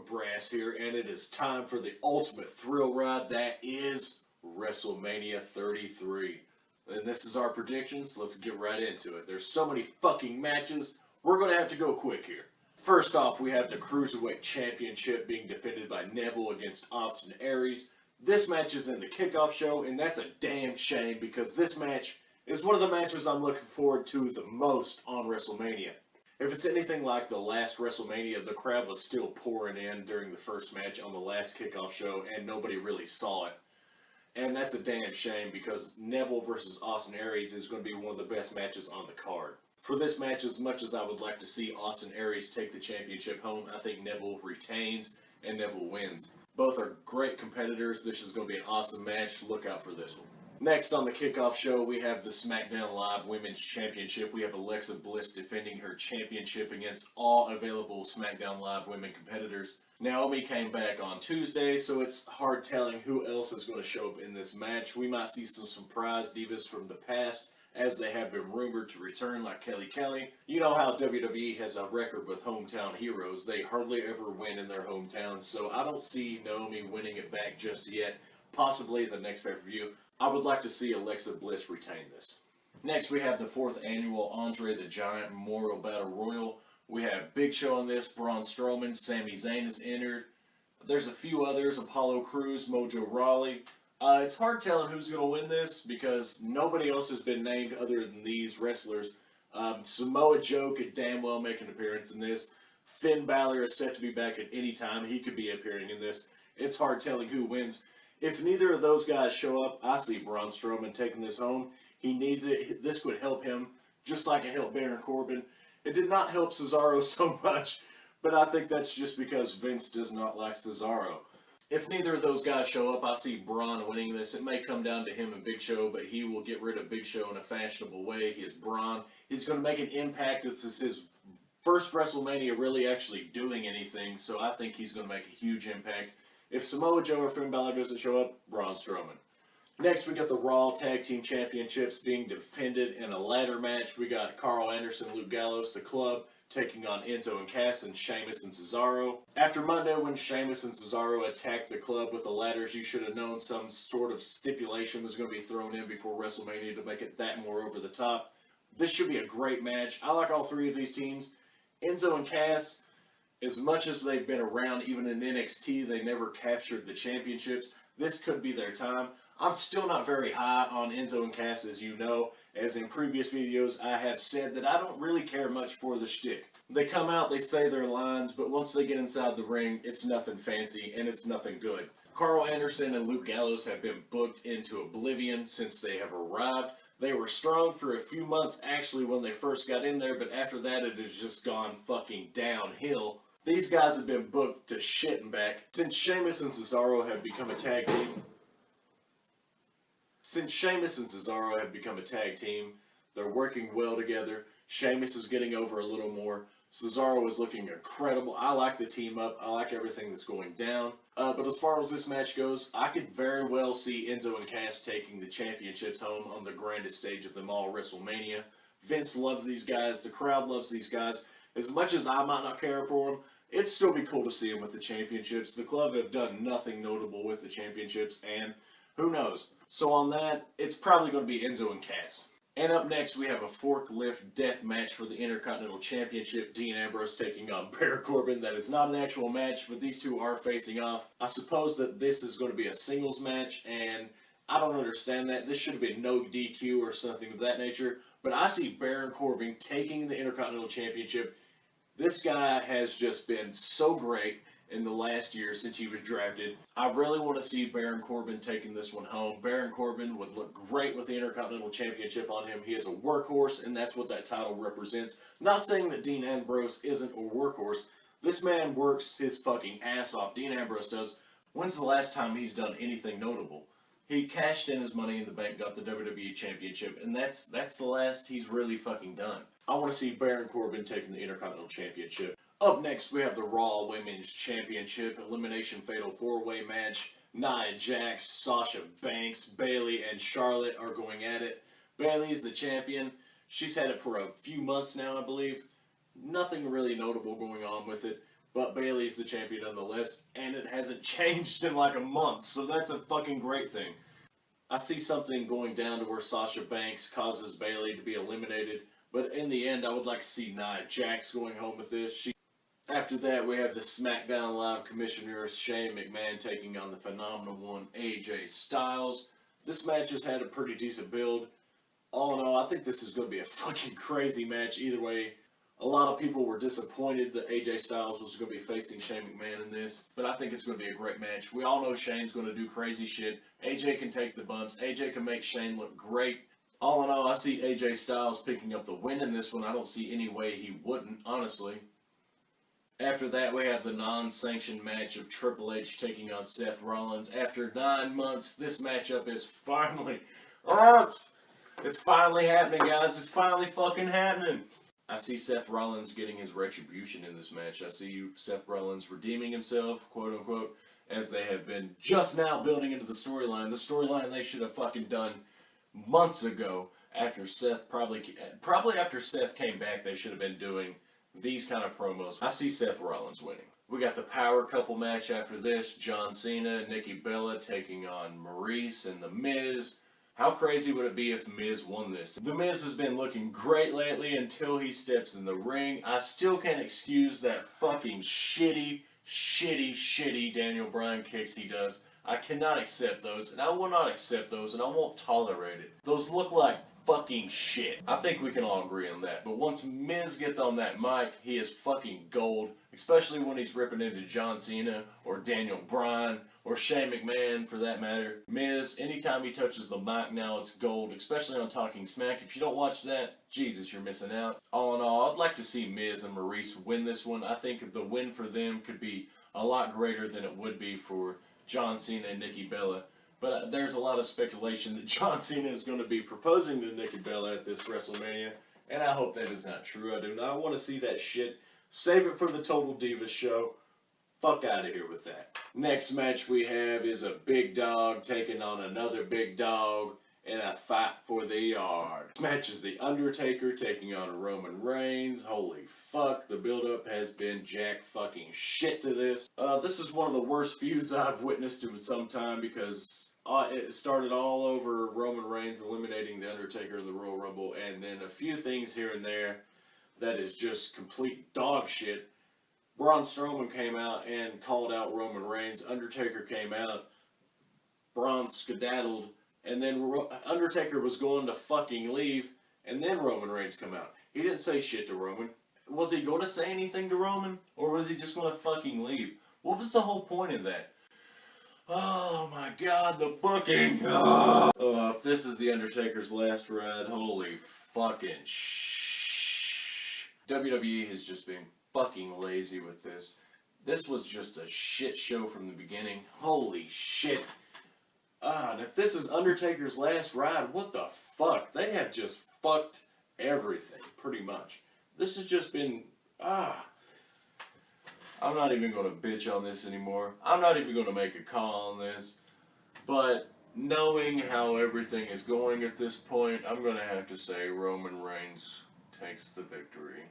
Brass here, and it is time for the ultimate thrill ride that is WrestleMania 33. And this is our predictions. Let's get right into it. There's so many fucking matches. We're going to have to go quick here. First off, we have the Cruiserweight Championship being defended by Neville against Austin Aries. This match is in the Kickoff show, and that's a damn shame because this match is one of the matches I'm looking forward to the most on WrestleMania. If it's anything like the last WrestleMania, the crowd was still pouring in during the first match on the last Kickoff show, and nobody really saw it. And that's a damn shame because Neville versus Austin Aries is going to be one of the best matches on the card. For this match, as much as I would like to see Austin Aries take the championship home, I think Neville retains and Neville wins. Both are great competitors. This is going to be an awesome match. Look out for this one. Next on the Kickoff show, we have the SmackDown Live Women's Championship. We have Alexa Bliss defending her championship against all available SmackDown Live women competitors. Naomi came back on Tuesday, so it's hard telling who else is going to show up in this match. We might see some surprise divas from the past, as they have been rumored to return, like Kelly. You know how WWE has a record with hometown heroes. They hardly ever win in their hometowns, so I don't see Naomi winning it back just yet. Possibly the next pay-per-view. I would like to see Alexa Bliss retain this. Next, we have the 4th annual Andre the Giant Memorial Battle Royal. We have Big Show on this, Braun Strowman, Sami Zayn is entered. There's a few others, Apollo Crews, Mojo, Rawley. It's hard telling who's going to win this because nobody else has been named other than these wrestlers. Samoa Joe could damn well make an appearance in this. Finn Balor is set to be back at any time. He could be appearing in this. It's hard telling who wins. If neither of those guys show up, I see Braun Strowman taking this home. He needs it. This would help him, just like it helped Baron Corbin. It did not help Cesaro so much, but I think that's just because Vince does not like Cesaro. If neither of those guys show up, I see Braun winning this. It may come down to him and Big Show, but he will get rid of Big Show in a fashionable way. He is Braun. He's going to make an impact. This is his first WrestleMania really actually doing anything, so I think he's going to make a huge impact. If Samoa Joe or Finn Balor doesn't show up, Braun Strowman. Next, we got the Raw Tag Team Championships being defended in a ladder match. We got Karl Anderson, Luke Gallows, the Club, taking on Enzo and Cass and Sheamus and Cesaro. After Monday, when Sheamus and Cesaro attacked the Club with the ladders, you should have known some sort of stipulation was going to be thrown in before WrestleMania to make it that more over the top. This should be a great match. I like all three of these teams. Enzo and Cass, as much as they've been around, even in NXT, they never captured the championships. This could be their time. I'm still not very high on Enzo and Cass, as you know. As in previous videos, I have said that I don't really care much for the shtick. They come out, they say their lines, but once they get inside the ring, it's nothing fancy and it's nothing good. Karl Anderson and Luke Gallows have been booked into oblivion since they have arrived. They were strong for a few months, actually, when they first got in there, but after that, it has just gone fucking downhill. These guys have been booked to shit and back. Since Sheamus and Cesaro have become a tag team, they're working well together. Sheamus is getting over a little more. Cesaro is looking incredible. I like the team up. I like everything that's going down. But as far as this match goes, I could very well see Enzo and Cass taking the championships home on the grandest stage of them all, WrestleMania. Vince loves these guys. The crowd loves these guys. As much as I might not care for them, it'd still be cool to see them with the championships. The Club have done nothing notable with the championships, and who knows? So on that, it's probably going to be Enzo and Cass. And up next, we have a forklift death match for the Intercontinental Championship. Dean Ambrose taking on Baron Corbin. That is not an actual match, but these two are facing off. I suppose that this is going to be a singles match, and I don't understand that. This should have been no DQ or something of that nature. But I see Baron Corbin taking the Intercontinental Championship. This guy has just been so great in the last year since he was drafted. I really want to see Baron Corbin taking this one home. Baron Corbin would look great with the Intercontinental Championship on him. He is a workhorse, and that's what that title represents. Not saying that Dean Ambrose isn't a workhorse. This man works his fucking ass off. Dean Ambrose does. When's the last time he's done anything notable? He cashed in his Money in the Bank, got the WWE Championship, and that's the last he's really fucking done. I want to see Baron Corbin taking the Intercontinental Championship. Up next, we have the Raw Women's Championship Elimination Fatal 4-Way match. Nia Jax, Sasha Banks, Bayley, and Charlotte are going at it. Bayley's the champion. She's had it for a few months now, I believe. Nothing really notable going on with it. but Bayley's the champion nonetheless, and it hasn't changed in like a month, so that's a fucking great thing. I see something going down to where Sasha Banks causes Bayley to be eliminated, but in the end, I would like to see Nia Jax going home with this. After that, we have the SmackDown Live Commissioner Shane McMahon taking on the phenomenal one, AJ Styles. This match has had a pretty decent build. All in all, I think this is going to be a fucking crazy match either way. A lot of people were disappointed that AJ Styles was going to be facing Shane McMahon in this, but I think it's going to be a great match. We all know Shane's going to do crazy shit. AJ can take the bumps. AJ can make Shane look great. All in all, I see AJ Styles picking up the win in this one. I don't see any way he wouldn't, honestly. After that, we have the non-sanctioned match of Triple H taking on Seth Rollins. After 9 months, this matchup is finally... it's finally happening, guys. It's finally fucking happening. I see Seth Rollins getting his retribution in this match. I see Seth Rollins redeeming himself, quote-unquote, as they have been just now building into the storyline. The storyline they should have fucking done months ago after Seth, probably after Seth came back, they should have been doing these kind of promos. I see Seth Rollins winning. We got the power couple match after this. John Cena and Nikki Bella taking on Maurice and The Miz. How crazy would it be if Miz won this? The Miz has been looking great lately until he steps in the ring. I still can't excuse that fucking shitty Daniel Bryan kicks he does. I cannot accept those, and I will not accept those, and I won't tolerate it. Those look like fucking shit. I think we can all agree on that. But once Miz gets on that mic, he is fucking gold. Especially when he's ripping into John Cena or Daniel Bryan or Shane McMahon for that matter. Miz, anytime he touches the mic now, it's gold. Especially on Talking Smack. If you don't watch that, Jesus, you're missing out. All in all, I'd like to see Miz and Maurice win this one. I think the win for them could be a lot greater than it would be for John Cena and Nikki Bella. But there's a lot of speculation that John Cena is going to be proposing to Nikki Bella at this WrestleMania. And I hope that is not true. I do not want to see that shit. Save it for the Total Divas show. Fuck out of here with that. Next match we have is a big dog taking on another big dog in a fight for the yard. This match is The Undertaker taking on Roman Reigns. Holy fuck, the build-up has been jack fucking shit to this. This is one of the worst feuds I've witnessed in some time because it started all over Roman Reigns eliminating The Undertaker in the Royal Rumble, and then a few things here and there that is just complete dog shit. Braun Strowman came out and called out Roman Reigns. Undertaker came out. Braun skedaddled. And then Undertaker was going to fucking leave. And then Roman Reigns come out. He didn't say shit to Roman. Was he going to say anything to Roman? Or was he just going to fucking leave? What was the whole point of that? Oh my god, the booking. If this is The Undertaker's last ride, holy fucking WWE has just been fucking lazy with this. This was just a shit show from the beginning. Holy shit. And if this is Undertaker's last ride, what the fuck? They have just fucked everything, pretty much. This has just been, I'm not even going to bitch on this anymore. I'm not even going to make a call on this. But knowing how everything is going at this point, I'm going to have to say Roman Reigns takes the victory.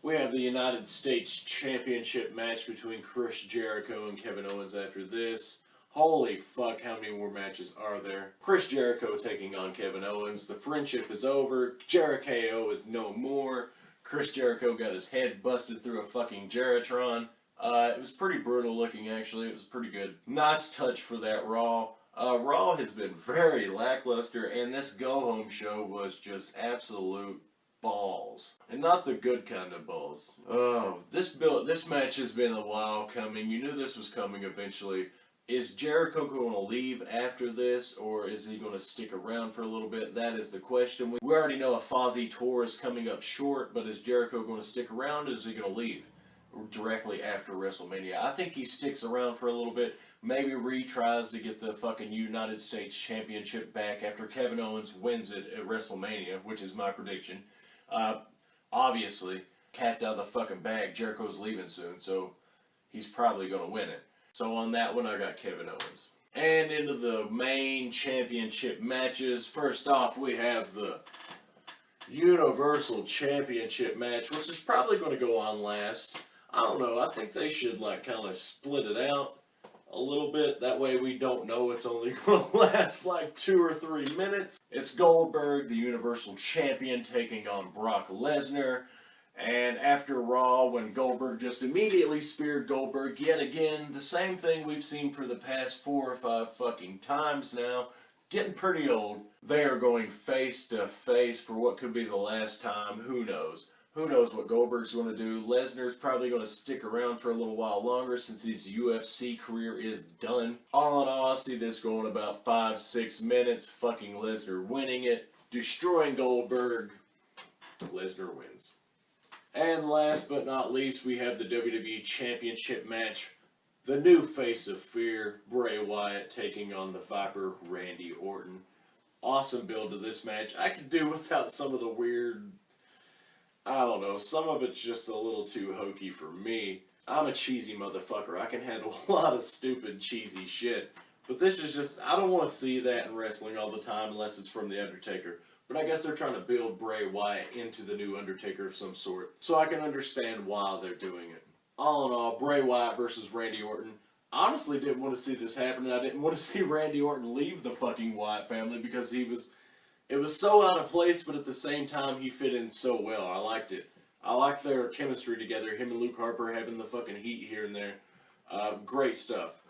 We have the United States Championship match between Chris Jericho and Kevin Owens after this. Holy fuck, how many more matches are there? Chris Jericho taking on Kevin Owens. The friendship is over. Jericho is no more. Chris Jericho got his head busted through a fucking Geritron. It was pretty brutal looking, actually. It was pretty good. Nice touch for that Raw. Raw has been very lackluster, and this go-home show was just absolute balls. And not the good kind of balls. This match has been a while coming. You knew this was coming eventually. Is Jericho going to leave after this, or is he going to stick around for a little bit? That is the question. We already know a Fozzy tour is coming up short, but is Jericho going to stick around, or is he going to leave directly after WrestleMania? I think he sticks around for a little bit. Maybe retries to get the fucking United States Championship back after Kevin Owens wins it at WrestleMania, which is my prediction. Obviously, cat's out of the fucking bag. Jericho's leaving soon, so he's probably going to win it. So on that one, I got Kevin Owens. And into the main championship matches. First off, we have the Universal Championship match, which is probably going to go on last. I don't know. I think they should like kind of split it out a little bit. That way we don't know it's only going to last like 2 or 3 minutes. It's Goldberg, the Universal Champion, taking on Brock Lesnar. And after Raw, when Goldberg just immediately speared Goldberg, yet again, the same thing we've seen for the past 4 or 5 fucking times now, getting pretty old. They are going face to face for what could be the last time. Who knows? Who knows what Goldberg's going to do? Lesnar's probably going to stick around for a little while longer since his UFC career is done. All in all, I see this going about 5-6 minutes. Fucking Lesnar winning it, destroying Goldberg. Lesnar wins. And last but not least, we have the WWE Championship match. The new face of fear, Bray Wyatt, taking on the Viper, Randy Orton. Awesome build to this match. I could do without some of the weird, I don't know, some of it's just a little too hokey for me. I'm a cheesy motherfucker. I can handle a lot of stupid, cheesy shit. But this is just, I don't want to see that in wrestling all the time unless it's from The Undertaker. But I guess they're trying to build Bray Wyatt into the new Undertaker of some sort. So I can understand why they're doing it. All in all, Bray Wyatt versus Randy Orton. I honestly didn't want to see this happen. I didn't want to see Randy Orton leave the fucking Wyatt family because it was so out of place, but at the same time, he fit in so well. I liked it. I liked their chemistry together. Him and Luke Harper having the fucking heat here and there. Great stuff.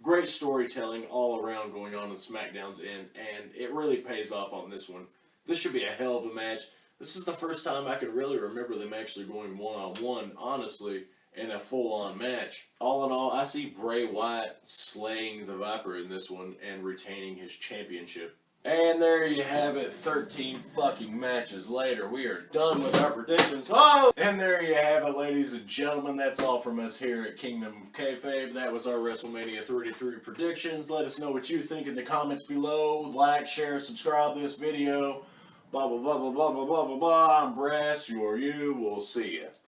Great storytelling all around going on in SmackDown's end, and it really pays off on this one. This should be a hell of a match. This is the first time I can really remember them actually going one-on-one, honestly, in a full-on match. All in all, I see Bray Wyatt slaying the Viper in this one and retaining his championship. And there you have it, 13 fucking matches later. We are done with our predictions. Oh! And there you have it, ladies and gentlemen. That's all from us here at Kingdom of Kayfabe. That was our WrestleMania 33 predictions. Let us know what you think in the comments below. Like, share, subscribe to this video. Blah, blah, blah, blah, blah, blah, blah, blah, blah. I'm Brass. You're you. We'll see ya.